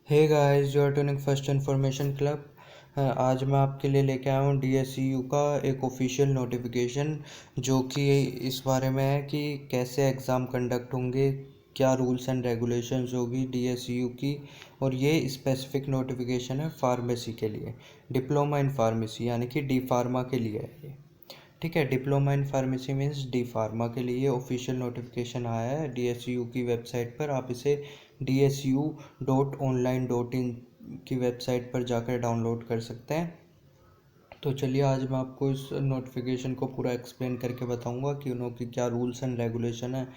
Hey guys, you are tuning first information club. आज मैं आपके लिए लेके आया हूँ डीएसयू का एक ऑफिशियल नोटिफिकेशन, जो कि इस बारे में है कि कैसे एग्ज़ाम कंडक्ट होंगे, क्या रूल्स एंड रेगुलेशंस होगी डीएसयू की। और ये स्पेसिफिक नोटिफिकेशन है फार्मेसी के लिए, डिप्लोमा इन फार्मेसी यानी कि डी फार्मा के लिए है ये। ठीक है, diploma in pharmacy means D pharma के लिए ऑफिशियल नोटिफिकेशन आया है डीएसयू की वेबसाइट पर। आप इसे DSU.online.in की वेबसाइट पर जाकर डाउनलोड कर सकते हैं। तो चलिए, आज मैं आपको इस नोटिफिकेशन को पूरा एक्सप्लेन करके बताऊंगा कि उनकी क्या रूल्स एंड रेगुलेशन है,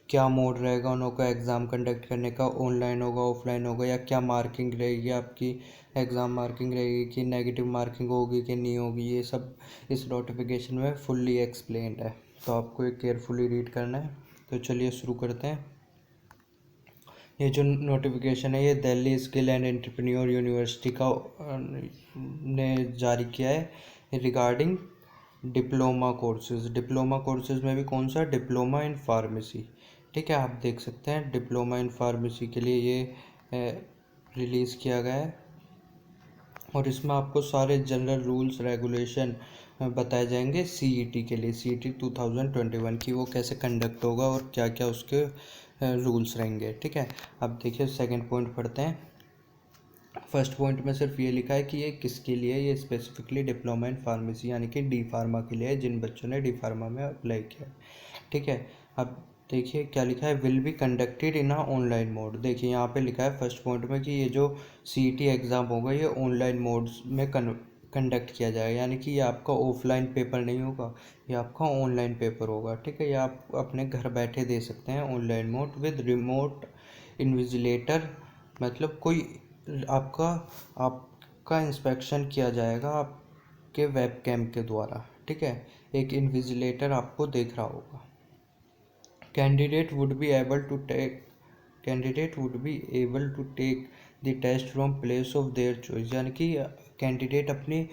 क्या मोड रहेगा उनका एग्ज़ाम कंडक्ट करने का, ऑनलाइन होगा ऑफलाइन होगा, या क्या मार्किंग रहेगी आपकी, एग्ज़ाम मार्किंग रहेगी कि नेगेटिव मार्किंग होगी कि नहीं होगी। ये सब इस नोटिफिकेशन में फुल्ली एक्सप्लेन्ड है, तो आपको ये केयरफुली रीड करना है। तो चलिए शुरू करते हैं। ये जो नोटिफिकेशन है ये Delhi skill and entrepreneur university का ने जारी किया है रिगार्डिंग डिप्लोमा कोर्सेज में भी कौन सा, डिप्लोमा इन फार्मेसी। ठीक है, आप देख सकते हैं डिप्लोमा इन फार्मेसी के लिए ये रिलीज़ किया गया है। और इसमें आपको सारे जनरल रूल्स रेगुलेशन बताए जाएंगे सीईटी के लिए, सीईटी 2021 की वो कैसे कंडक्ट होगा और क्या क्या उसके रूल्स रहेंगे। ठीक है, अब देखिए सेकंड पॉइंट पढ़ते हैं। फर्स्ट पॉइंट में सिर्फ ये लिखा है कि ये किसके लिए, ये स्पेसिफिकली डिप्लोमा इन फार्मेसी यानी कि डी फार्मा के लिए है, जिन बच्चों ने डी फार्मा में अप्लाई किया है। ठीक है, अब देखिए क्या लिखा है, will be conducted in online mode. देखिए यहाँ पे लिखा है फर्स्ट पॉइंट में कि ये जो सीईटी एग्ज़ाम होगा ये ऑनलाइन मोड में कंडक्ट किया जाएगा, यानी कि ये आपका ऑफलाइन पेपर नहीं होगा, ये आपका ऑनलाइन पेपर होगा। ठीक है, ये आप अपने घर बैठे दे सकते हैं online mode with remote invigilator. मतलब कोई आपका आपका इंस्पेक्शन किया जाएगा आपके वेब कैम के द्वारा। ठीक है, एक इन्विजिलेटर आपको देख रहा होगा। Candidate would be able to take candidate would be able to take the test from place of their choice, यानी कि कैंडिडेट अपनी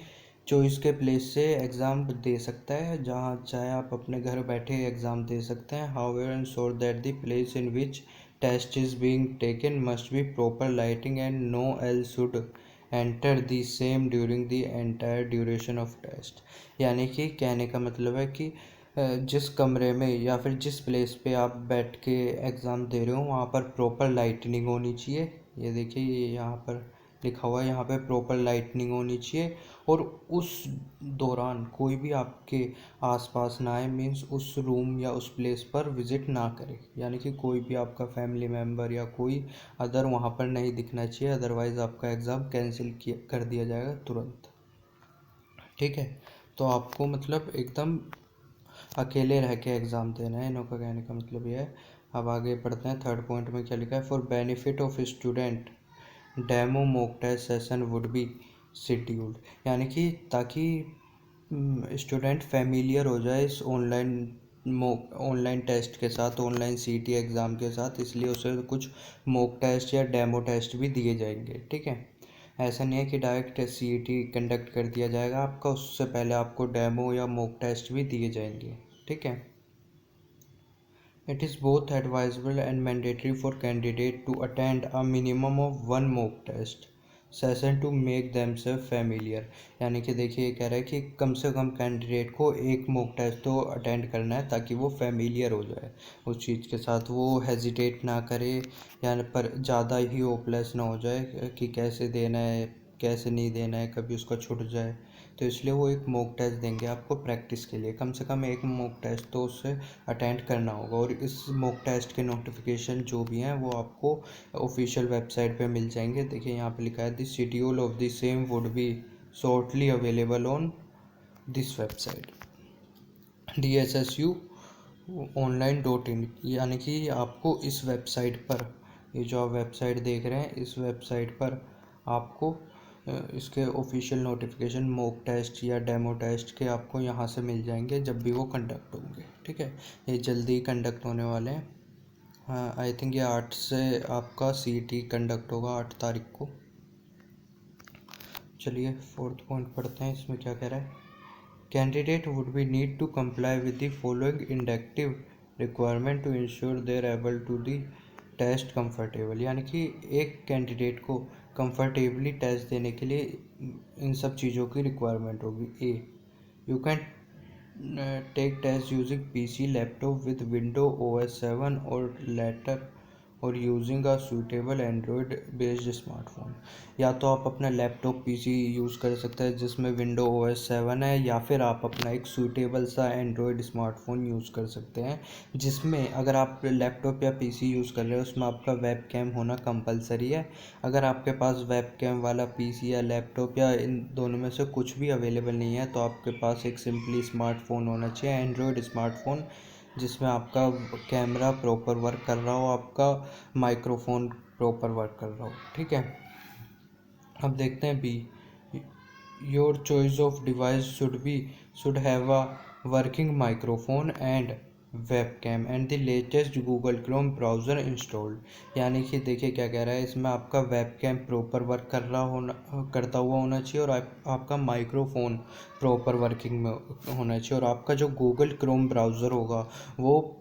चॉइस के प्लेस से एग्ज़ाम दे सकता है, जहाँ चाहे आप अपने घर बैठे एग्ज़ाम दे सकते हैं। However ensure that the place in which test is being taken must be proper lighting and no else should enter the same during the entire duration of test. यानी कि कहने का मतलब है कि जिस कमरे में या फिर जिस प्लेस पे आप बैठ के एग्ज़ाम दे रहे हो वहाँ पर प्रॉपर लाइटनिंग होनी चाहिए। ये देखिए, ये यहाँ पर लिखा हुआ है, यहाँ पे प्रॉपर लाइटनिंग होनी चाहिए। और उस दौरान कोई भी आपके आसपास ना आए, मीन्स उस रूम या उस प्लेस पर विज़िट ना करे, यानी कि कोई भी आपका फैमिली मेम्बर या कोई अदर वहाँ पर नहीं दिखना चाहिए, अदरवाइज़ आपका एग्ज़ाम कैंसिल किया कर दिया जाएगा तुरंत। ठीक है, तो आपको मतलब एकदम अकेले रह के एग्ज़ाम देना है, इनका कहने का मतलब ये है। अब आगे पढ़ते हैं, थर्ड पॉइंट में क्या लिखा है, for benefit of student demo mock test session would be scheduled. यानी कि ताकि स्टूडेंट फेमिलियर हो जाए इस ऑनलाइन टेस्ट के साथ, ऑनलाइन सीईटी एग्ज़ाम के साथ, इसलिए उसे कुछ मॉक टेस्ट या डेमो टेस्ट भी दिए जाएंगे। ठीक है, ऐसा नहीं है कि डायरेक्ट सीईटी कंडक्ट कर दिया जाएगा आपका, उससे पहले आपको डेमो या मॉक टेस्ट भी दिए जाएंगे। ठीक है, it is both advisable and mandatory for candidate to attend a minimum of one mock test session to make themselves familiar। यानी कि देखिए ये कह रहा है कि कम से कम कैंडिडेट को एक मॉक टेस्ट तो अटेंड करना है, ताकि वो फेमिलियर हो जाए उस चीज़ के साथ, वो हेजिटेट ना करे या पर ज़्यादा ही होपलेस ना हो जाए कि कैसे देना है कैसे नहीं देना है, कभी उसका छूट जाए। तो इसलिए वो एक मॉक टेस्ट देंगे आपको प्रैक्टिस के लिए, कम से कम एक मॉक टेस्ट तो उससे अटेंड करना होगा। और इस मॉक टेस्ट के नोटिफिकेशन जो भी हैं वो आपको ऑफिशियल वेबसाइट पे मिल जाएंगे। देखिए यहाँ पे लिखा है the schedule of the same would be shortly available on this website DSSU online.in। यानी कि आपको इस वेबसाइट पर, ये जो आप वेबसाइट देख रहे हैं इस वेबसाइट पर आपको इसके ऑफिशियल नोटिफिकेशन मॉक टेस्ट या डेमो टेस्ट के आपको यहाँ से मिल जाएंगे जब भी वो कंडक्ट होंगे। ठीक है, ये जल्दी ही कंडक्ट होने वाले हैं। हाँ, आई थिंक ये 8 से आपका सीईटी कंडक्ट होगा, 8 तारीख को। चलिए फोर्थ पॉइंट पढ़ते हैं, इसमें क्या कह रहा है, candidate would be need to comply with the following inductive requirement to ensure they're able to the test comfortable. यानी कि एक कैंडिडेट को कंफर्टेबली टेस्ट देने के लिए इन सब चीज़ों की रिक्वायरमेंट होगी। A, you can take test using PC laptop with window OS 7 और लेटर और using a suitable Android based smartphone. या तो आप अपना लैपटॉप पीसी यूज़ कर सकते हैं जिसमें विंडो OS 7 है, या फिर आप अपना एक सूटेबल सा एंड्रॉयड स्मार्टफोन यूज़ कर सकते हैं जिसमें अगर आप लैपटॉप या पीसी यूज़ कर रहे हो उसमें आपका वेब कैम होना कंपलसरी है। अगर आपके पास वेब कैम वाला पीसी या लैपटॉप या इन दोनों में से कुछ भी अवेलेबल नहीं है तो आपके पास एक सिंपली स्मार्टफोन होना चाहिए, एंड्रॉयड स्मार्टफोन, जिसमें आपका कैमरा प्रॉपर वर्क कर रहा हो, आपका माइक्रोफोन प्रॉपर वर्क कर रहा हो। ठीक है, अब देखते हैं B, your choice of device should have a working microphone and webcam and the latest Google Chrome browser installed. यानी कि देखिए क्या कह रहा है इसमें, आपका वेब कैम प्रॉपर वर्क करता हुआ होना चाहिए और आपका माइक्रोफोन प्रॉपर वर्किंग में होना चाहिए, और आपका जो गूगल क्रोम ब्राउज़र होगा वो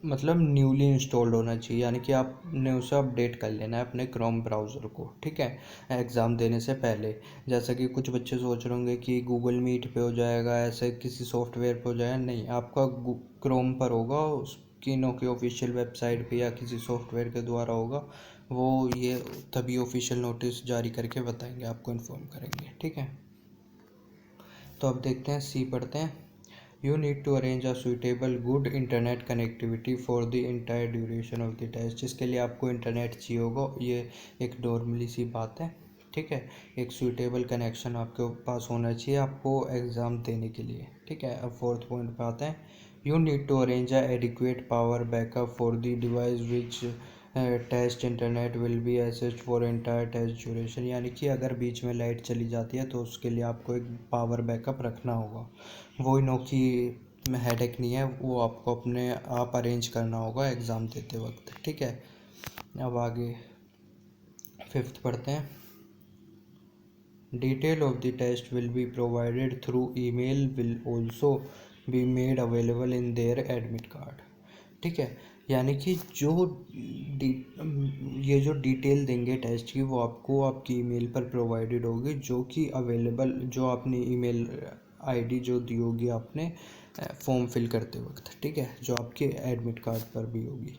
मतलब न्यूली इंस्टॉल्ड होना चाहिए, यानी कि आपने उसे अपडेट कर लेना है अपने क्रोम ब्राउज़र को। ठीक है, एग्ज़ाम देने से पहले। जैसा कि कुछ बच्चे सोच रहे होंगे कि गूगल मीट पे हो जाएगा, ऐसे किसी सॉफ्टवेयर पे हो जाएगा, नहीं, आपका क्रोम पर होगा, उसकी की ऑफिशियल वेबसाइट पे या किसी सॉफ्टवेयर के द्वारा होगा। वो ये तभी ऑफिशियल नोटिस जारी करके बताएंगे, आपको इन्फॉर्म करेंगे। ठीक है, तो अब देखते हैं सी पढ़ते हैं। You need to arrange a suitable good internet connectivity for the entire duration of the test। जिसके लिए आपको इंटरनेट चाहिए होगा, ये एक नॉर्मली सी बात है। ठीक है, एक सूटेबल कनेक्शन आपके पास होना चाहिए आपको एग्ज़ाम देने के लिए। ठीक है, अब फोर्थ पॉइंट पे आते हैं। You need to arrange a adequate power backup for the device which test internet will be accessed for entire test duration. यानी कि अगर बीच में लाइट चली जाती है तो उसके लिए आपको एक पावर बैकअप रखना होगा। वो इनो की हेडेक नहीं है, वो आपको अपने आप अरेंज करना होगा एग्ज़ाम देते वक्त। ठीक है, अब आगे फिफ्थ पढ़ते हैं। Detail of the test will be provided through email will also be made available in their admit card. ठीक है, यानी कि ये जो डिटेल देंगे टेस्ट की वो आपको आपकी ईमेल पर प्रोवाइडेड होगी, जो कि अवेलेबल, जो आपने ईमेल आईडी जो दी होगी आपने फॉर्म फिल करते वक्त। ठीक है, जो आपके एडमिट कार्ड पर भी होगी।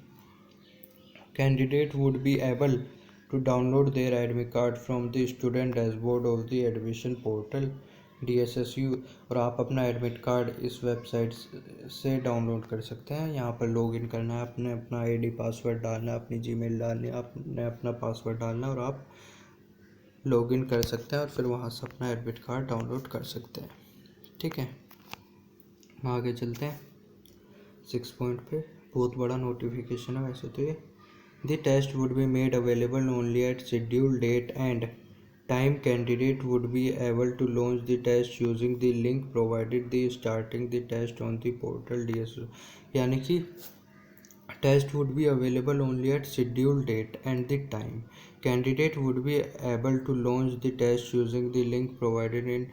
Candidate would be able to download their admit card from the student dashboard of the admission portal DSSU। और आप अपना एडमिट कार्ड इस वेबसाइट से डाउनलोड कर सकते हैं। यहाँ पर लॉगिन करना है, आपने अपना आईडी पासवर्ड डालना है, अपनी जीमेल डालनी है, आपने अपना पासवर्ड डालना है और आप लॉगिन कर सकते हैं और फिर वहाँ से अपना एडमिट कार्ड डाउनलोड कर सकते हैं। ठीक है, आगे चलते हैं 6 पॉइंट पे। बहुत बड़ा नोटिफिकेशन है वैसे तो ये। The test would be made available only at scheduled date and time candidate would be able to launch the test using the link provided the starting the test on the portal DSO। यानी कि test would be available only at scheduled date and the time candidate would be able to launch the test using the link provided in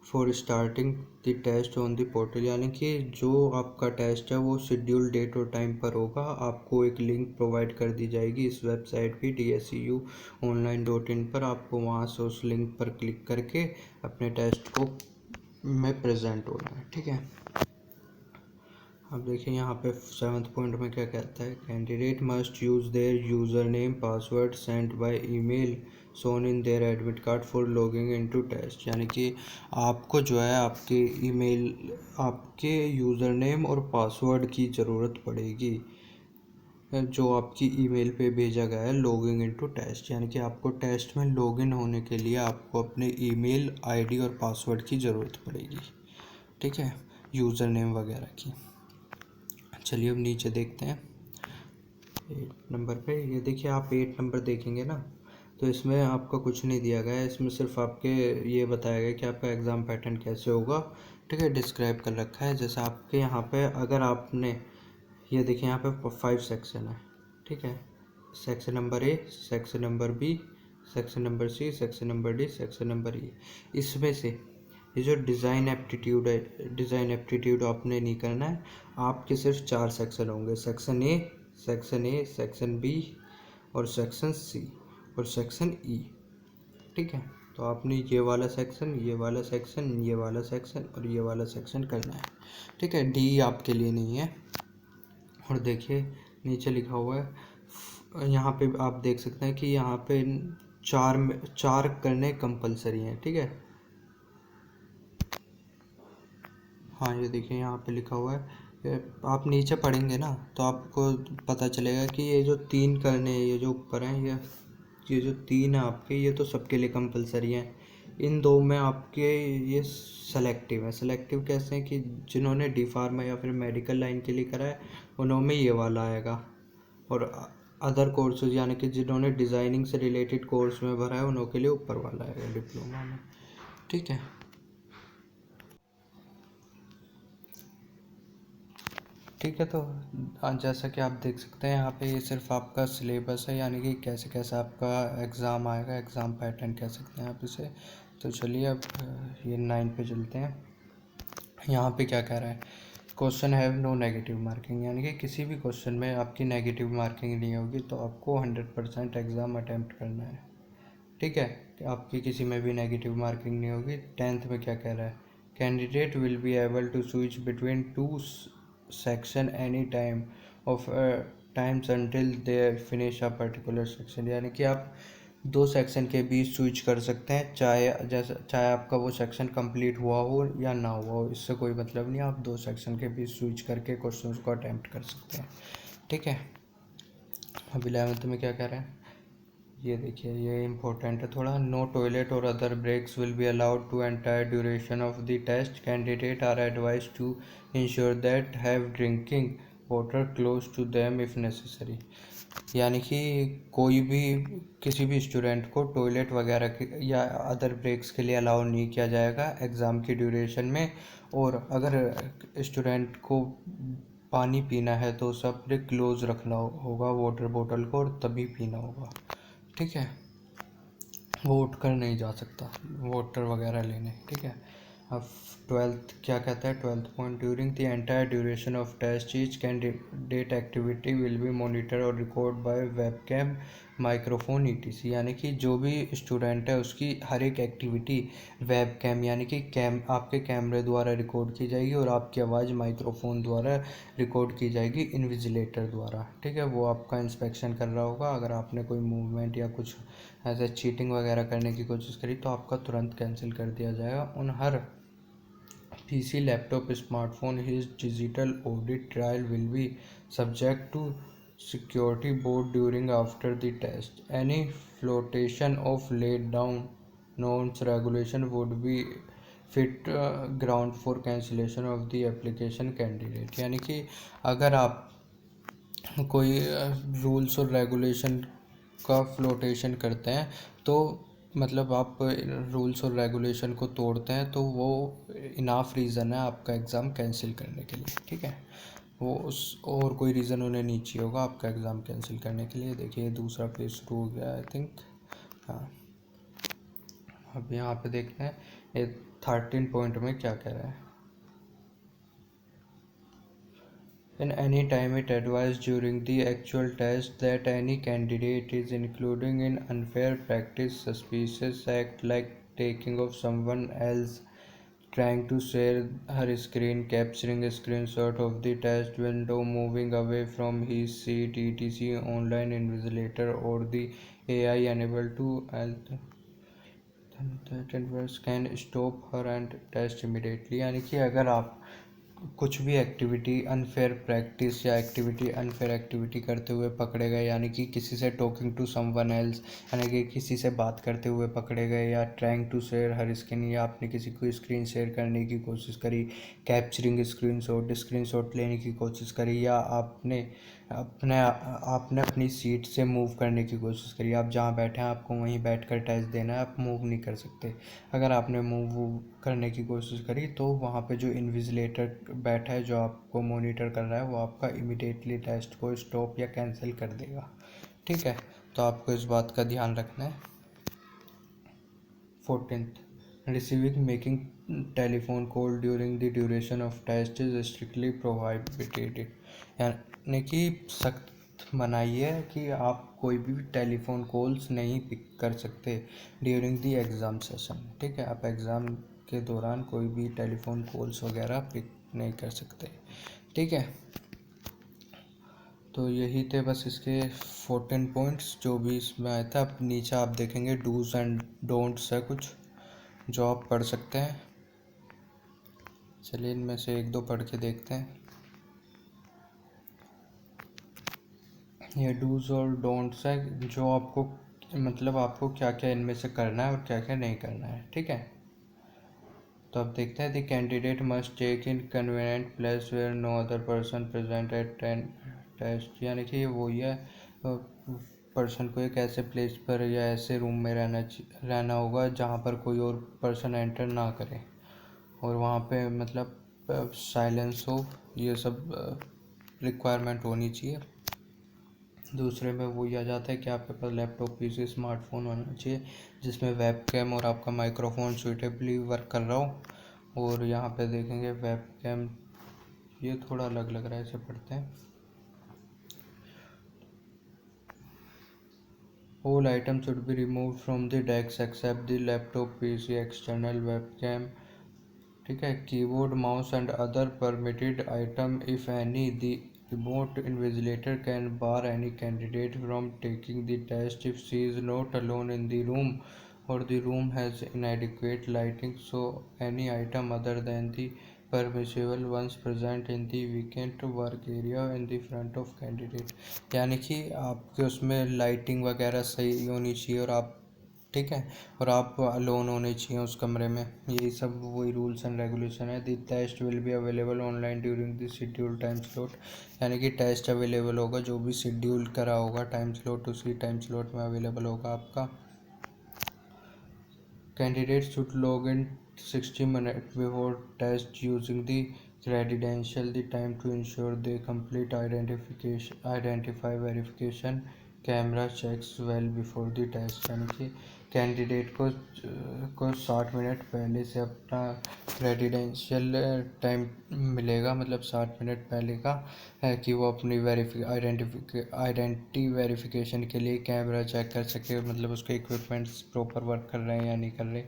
for starting the test on the portal. यानी कि जो आपका test है वो schedule date और time पर होगा, आपको एक लिंक प्रोवाइड कर दी जाएगी इस वेबसाइट पे DSEUonline.in पर। आपको वहाँ से उस लिंक पर क्लिक करके अपने टेस्ट को में प्रेजेंट होना है। ठीक है, अब देखिए यहाँ पे 7th पॉइंट में क्या कहता है। Candidate must use their user name password send by email shown in their admit card for logging into test. यानी कि आपको जो है आपके ईमेल, आपके यूज़र नेम और पासवर्ड की ज़रूरत पड़ेगी जो आपकी ईमेल पे भेजा गया है लॉगिंग इनटू टेस्ट। यानी कि आपको टेस्ट में लॉगिन होने के लिए आपको अपने ईमेल आईडी और पासवर्ड की ज़रूरत पड़ेगी। ठीक है, यूज़र नेम वगैरह की। चलिए अब नीचे देखते हैं 8 नंबर पे। ये देखिए, आप 8 नंबर देखेंगे ना तो इसमें आपका कुछ नहीं दिया गया है, इसमें सिर्फ आपके ये बताया गया कि आपका एग्ज़ाम पैटर्न कैसे होगा। ठीक है, डिस्क्राइब कर रखा है। जैसे आपके यहाँ पे अगर आपने ये देखिए यहाँ पे 5 सेक्शन है। ठीक है, section number A, section number B, section number C, section number D, section number E. इसमें से ये जो डिज़ाइन एप्टीट्यूड है, डिज़ाइन एप्टीट्यूड आपने नहीं करना है। आपके सिर्फ 4 सेक्शन होंगे, सेक्शन ए, सेक्शन बी और सेक्शन सी और सेक्शन ई। ठीक है। तो आपने ये वाला सेक्शन, ये वाला सेक्शन, ये वाला सेक्शन और ये वाला सेक्शन करना है। ठीक है, डी आपके लिए नहीं है। और देखिए नीचे लिखा हुआ है, यहाँ पे आप देख सकते हैं कि यहाँ पे चार करने कंपलसरी हैं। ठीक है, हाँ ये देखिए यहाँ पे लिखा हुआ है। आप नीचे पढ़ेंगे ना तो आपको पता चलेगा कि ये जो तीन करने हैं, ये जो ऊपर हैं, ये जो तीन है आपके, ये तो सबके लिए कंपलसरी हैं। इन दो में आपके ये सेलेक्टिव है। सेलेक्टिव कैसे हैं कि जिन्होंने डी फार्मा या फिर मेडिकल लाइन के लिए करा है उन्होंने ये वाला आएगा, और अदर कोर्सेज यानी कि जिन्होंने डिज़ाइनिंग से रिलेटेड कोर्स में भरा है उन्होंने के लिए ऊपर वाला आएगा डिप्लोमा में। ठीक है, ठीक है। तो जैसा कि आप देख सकते हैं यहाँ पे ये सिर्फ आपका सिलेबस है, यानी कि कैसे कैसे आपका एग्ज़ाम आएगा, एग्ज़ाम पैटर्न कह सकते हैं आप इसे। तो चलिए अब ये 9 पे चलते हैं। यहाँ पे क्या कह रहा है, question have no negative marking, यानी कि किसी भी क्वेश्चन में आपकी नेगेटिव मार्किंग नहीं होगी, तो आपको 100% एग्ज़ाम अटैम्प्ट करना है। ठीक है, कि आपकी किसी में भी नेगेटिव मार्किंग नहीं होगी। 10th में क्या कह रहा है, candidate will be able to switch between two section any time of times until they finish a particular section, यानी कि आप दो सेक्शन के बीच स्विच कर सकते हैं, चाहे आपका वो सेक्शन कंप्लीट हुआ हो या ना हुआ हो, इससे कोई मतलब नहीं। आप दो सेक्शन के बीच स्विच करके क्वेश्चंस को अटैम्प्ट कर सकते हैं। ठीक है, अब 11th में क्या कह रहे हैं, ये देखिए ये इम्पोर्टेंट है थोड़ा। नो टॉयलेट और other breaks will be allowed to entire duration of the test. Candidate are advise to ensure that have drinking water close to them if necessary, यानी कि कोई भी किसी भी स्टूडेंट को टॉयलेट वगैरह या अदर ब्रेक्स के लिए अलाउ नहीं किया जाएगा एग्ज़ाम की ड्यूरेशन में। और अगर स्टूडेंट को पानी पीना है तो सब क्लोज रखना होगा वाटर बोतल को, और तभी पीना होगा। ठीक है, वो उठ कर नहीं जा सकता वाटर वगैरह लेने। ठीक है, अब 12th क्या कहता है, 12th point, during the entire duration of test each candidate activity will be monitor और record by webcam microphone ETC, यानी कि जो भी स्टूडेंट है उसकी हर एक एक्टिविटी वेबकैम यानी कि आपके कैमरे द्वारा रिकॉर्ड की जाएगी, और आपकी आवाज़ माइक्रोफोन द्वारा रिकॉर्ड की जाएगी इन्विजिलेटर द्वारा। ठीक है, वो आपका इंस्पेक्शन कर रहा होगा। अगर आपने कोई मूवमेंट या कुछ ऐसे चीटिंग वगैरह करने की कोशिश करी तो आपका तुरंत कैंसिल कर दिया जाएगा। उन हर PC, laptop, smartphone, his digital audit trail will be subject to security board during after the test. Any flotation of laid down norms regulation would be fit ground for cancellation of the application candidate, यानी कि अगर आप कोई rules और regulation का flotation करते हैं तो मतलब आप रूल्स और रेगुलेशन को तोड़ते हैं तो वो इनाफ रीज़न है आपका एग्ज़ाम कैंसिल करने के लिए। ठीक है, वो उस और कोई रीज़न उन्हें नहीं चाहिए होगा आपका एग्ज़ाम कैंसिल करने के लिए। देखिए दूसरा पेज शुरू हो गया आई थिंक। हाँ, अब यहाँ पे देखते हैं ये 13 पॉइंट में क्या कह रहा है। In any time it advised during the actual test that any candidate is including in unfair practice, suspicious act like taking of someone else, trying to share her screen, capturing a screenshot of the test window, moving away from his seat, etc. online invigilator or the AI unable to can stop her and test immediately, यानी कि अगर आप कुछ भी activity unfair practice या unfair activity करते हुए पकड़े गए, यानी कि किसी से टॉकिंग टू समवन एल्स यानी कि किसी से बात करते हुए पकड़े गए, या trying to share her screen या आपने किसी को स्क्रीन शेयर करने की कोशिश करी, कैप्चरिंग स्क्रीनशॉट लेने की कोशिश करी, या आपने अपनी सीट से मूव करने की कोशिश करी। आप जहाँ बैठे हैं आपको वहीं बैठकर टेस्ट देना है, आप मूव नहीं कर सकते। अगर आपने मूव करने की कोशिश करी तो वहाँ पे जो इन्विजिलेटर बैठा है जो आपको मॉनिटर कर रहा है वो आपका इमीडिएटली टेस्ट को स्टॉप या कैंसिल कर देगा। ठीक है, तो आपको इस बात का ध्यान रखना है। 14th, receiving making telephone call during the duration of test is strictly prohibited, यानी कि सख्त मनाही है कि आप कोई भी टेलीफोन कॉल्स नहीं पिक कर सकते ड्यूरिंग दी एग्ज़ाम सेशन। ठीक है, आप एग्ज़ाम के दौरान कोई भी टेलीफोन कॉल्स वगैरह पिक नहीं कर सकते। ठीक है, तो यही थे बस इसके 14 पॉइंट्स जो भी इसमें आया था। अब नीचे आप देखेंगे डूज एंड डोंट्स है कुछ जो आप पढ़ सकते हैं। चलिए इनमें से एक दो पढ़ के देखते हैं। ये डूज और डोंट्स है जो आपको मतलब आपको क्या क्या इनमें से करना है और क्या क्या नहीं करना है। ठीक है, तो अब देखते हैं। The candidate must take in convenient place where no other person present at test, यानी कि ये वही है, पर्सन को एक ऐसे प्लेस पर या ऐसे रूम में रहना होगा जहाँ पर कोई और पर्सन एंटर ना करे और वहाँ पे मतलब साइलेंस हो, ये सब रिक्वायरमेंट होनी चाहिए। दूसरे में वही आ जाता है कि आपके पास लैपटॉप पीसी स्मार्टफोन होना चाहिए जिसमें वेबकैम और आपका माइक्रोफोन सूटेबली वर्क कर रहा हो। और यहाँ पे देखेंगे वेबकैम, ये थोड़ा अलग लग रहा है, इसे पढ़ते हैं। All items should be removed from the desk except the laptop PC external webcam। ठीक है, keyboard mouse and other permitted item if any. The remote invigilator can bar any candidate from taking the test if she is not alone in the room or the room has inadequate lighting, so any item other than the permissible ones present in the vacant work area in the front of candidate। यानी कि आपके उसमें lighting वगैरह सही होनी चाहिए और आप ठीक है, और आप अलोन होने चाहिए उस कमरे में। यही सब वही रूल्स एंड रेगुलेशन है। The test will be available online during the schedule time slot, यानी कि टेस्ट अवेलेबल होगा जो भी शेड्यूल करा होगा टाइम स्लॉट, उसी टाइम स्लॉट में अवेलेबल होगा आपका। Candidate should log in 60 minute before test using the credential the time to ensure they complete identify verification camera checks well before the test, यानी कि कैंडिडेट को 60 minute पहले से अपना क्रेडेंशियल टाइम मिलेगा, मतलब 60 मिनट पहले का है कि वो अपनी आइडेंटिटी वेरिफिकेशन के लिए कैमरा चेक कर सके, मतलब उसके इक्विपमेंट्स प्रॉपर वर्क कर रहे हैं या नहीं कर रहे।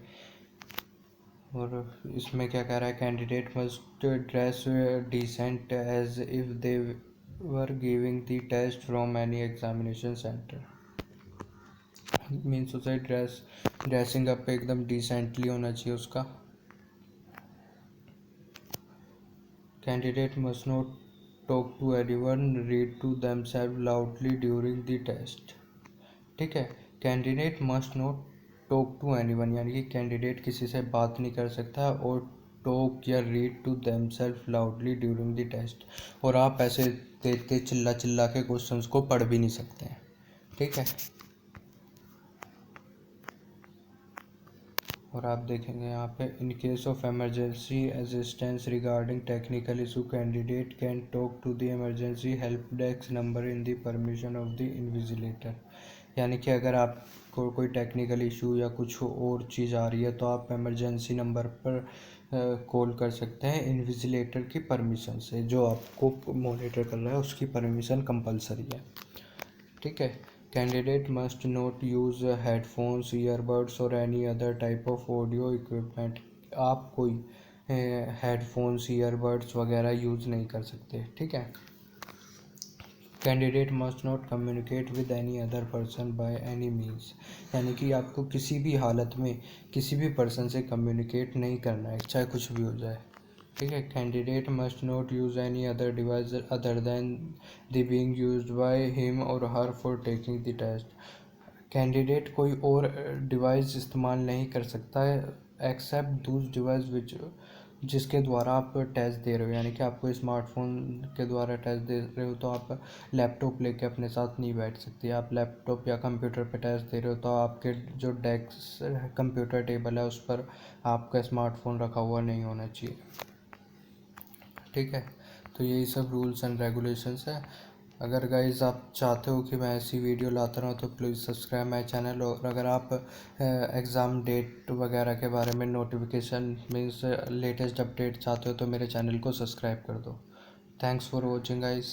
और इसमें क्या कह रहा है, candidate must dress decent as if they were giving the test from any examination centre. Means उसे ड्रेसिंग अप एकदम डिसेंटली होना चाहिए उसका। Candidate must not talk to anyone, read to themselves loudly during the test. ठीक है, candidate must not talk to anyone, यानी कि candidate किसी से बात नहीं कर सकता और टॉक या read to themselves loudly during the test, और आप ऐसे तेज चिल्ला चिल्ला के क्वेश्चंस को पढ़ भी नहीं सकते हैं। ठीक है, और आप देखेंगे यहाँ पे in case of emergency assistance regarding technical issue candidate can talk to the emergency help desk number in the permission of the invigilator, यानी कि अगर आपको कोई टेक्निकल इशू या कुछ और चीज़ आ रही है तो आप इमरजेंसी नंबर पर कॉल कर सकते हैं इन्विजिलेटर की परमिशन से, जो आपको मॉनिटर कर रहा है उसकी परमिशन कंपलसरी है। ठीक है, candidate must not use headphones, earbuds और any other type of audio equipment. आप कोई हेडफोन्स ईयरबड्स वगैरह यूज़ नहीं कर सकते। ठीक है, candidate must not communicate with any other person by any means, यानी कि आपको किसी भी हालत में किसी भी पर्सन से कम्युनिकेट नहीं करना है, चाहे कुछ भी हो जाए। ठीक है, candidate must not use any other device other than the being used by him और her for taking the test. Candidate कोई और डिवाइस इस्तेमाल नहीं कर सकता है एक्सेप्ट दूस डिवाइस विच जिसके द्वारा आप टेस्ट दे रहे हो, यानी कि आपको स्मार्टफोन के द्वारा टेस्ट दे रहे हो तो आप लैपटॉप लेके अपने साथ नहीं बैठ सकती। आप लैपटॉप या कंप्यूटर पे टेस्ट दे रहे हो तो आपके जो डेस्क कंप्यूटर टेबल है उस पर आपका स्मार्टफोन रखा हुआ नहीं होना चाहिए। ठीक है, तो यही सब रूल्स एंड रेगुलेशंस है। अगर गाइज आप चाहते हो कि मैं ऐसी वीडियो लाता रहूँ तो प्लीज़ सब्सक्राइब माई चैनल, और अगर आप एग्ज़ाम डेट वगैरह के बारे में नोटिफिकेशन मीन्स लेटेस्ट अपडेट चाहते हो तो मेरे चैनल को सब्सक्राइब कर दो। Thanks for watching guys.